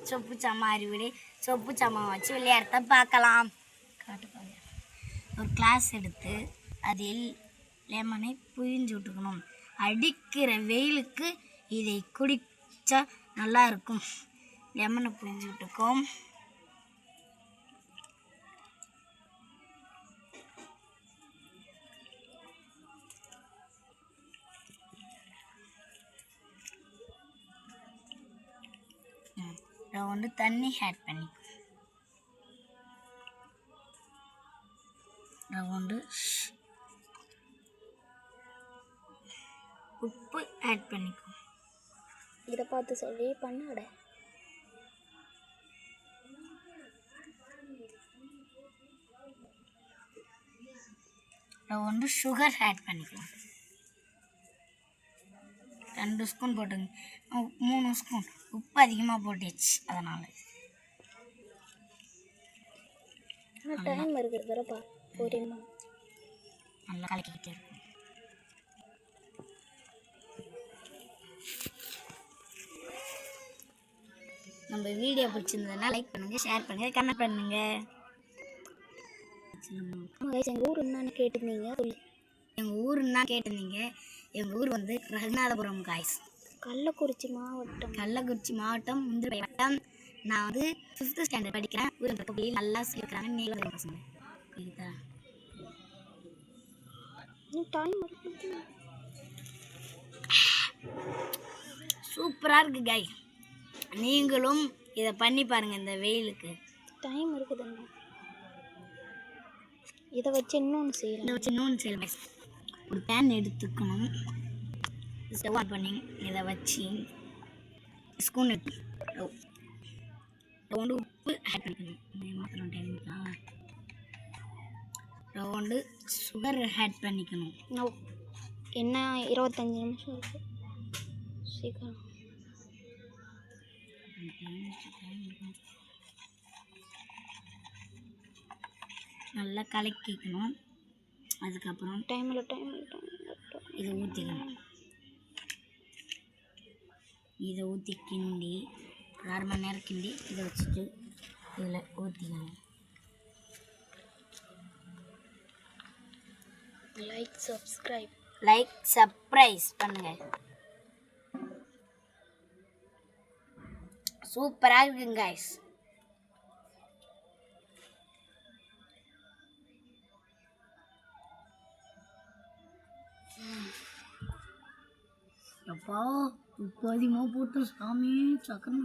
சொப்பு சாமா அறிவுரை சொப்பு சாமா வச்சு விளையாடுறத பார்க்கலாம். ஒரு கிளாஸ் எடுத்து அதில் லெமனை புழிஞ்சு விட்டுக்கணும். அடிக்கிற வெயிலுக்கு இதை குடிச்சா நல்லா இருக்கும். லெமனை புழிஞ்சு விட்டுக்கோம். ரவுண்டு தண்ணி ஆட் பண்ணிக்கோ. ரவுண்டு உப்பு ஆட் பண்ணிக்கோ. இதை பார்த்து சொல்லி பண்ணாட. ரவுண்டு சுகர் ஆட் பண்ணிக்கோ. 2 ஸ்பூன் போட்டுங்க. 3 ஸ்பூன் உப்பு அதிகமாக போட்டுச்சு அதனால். டைம் இருக்கிறதுப்பா புரியுமா? நல்லா கலக்கிக்கிட்டே இருக்கும். நம்ம வீடியோ பிடிச்சிருந்ததுன்னா லைக் பண்ணுங்கள், ஷேர் பண்ணுங்கள், கமெண்ட் பண்ணுங்கள். எங்கள் ஊர் என்னன்னு கேட்டிருந்தீங்க. எங்கள் ஊர் என்ன கேட்டிருந்தீங்க? எங்கள் ஊர் வந்து ரகுநாதபுரம் காய்ஸ். கள்ளக்குறிச்சி மாவட்டம். கள்ளக்குறிச்சி மாவட்டம், முந்திரி வட்டம். நான் வந்து 5th ஸ்டாண்டர்ட் படிக்கிறேன். ஊர் பக்கத்துல நல்லா சொல்லியிருக்கிறாங்க. நீங்களும் பசங்க புரியுதா? சூப்பராக இருக்குது காய். நீங்களும் இதை பண்ணி பாருங்கள். இந்த வெயிலுக்கு டைம் இருக்குதுண்ணா. இதை வச்சு இன்னொன்று செய்யலாம். ஒரு பேன் எடுத்துக்கணும். ஸ்டவ் ஆன் பண்ணி இதை வச்சு ஸ்பூன் எடுத்து ரவுண்டு உப்பு ஆட் பண்ணிக்கணும். ரவுண்டு சுகர் ஆட் பண்ணிக்கணும். என்ன 25 நிமிஷம் இருக்கு. சீக்கிரம் நல்லா கலக்கிக்கணும். அதுக்கப்புறம் டைமில் இதை ஊற்றிக்கணும். இதை ஊற்றி கிண்டி ஒரு 1/2 மணி நேரம் கிண்டி இதை வச்சுட்டு இதில் ஊற்றிக்கணும். லைக் சப்ஸ்கிரைப் பண்ணுங்கள். சூப்பராக இருக்குங்க கைஸ். எப்பா உப்பு அதிகமாக போட்டு சாமி சக்கரை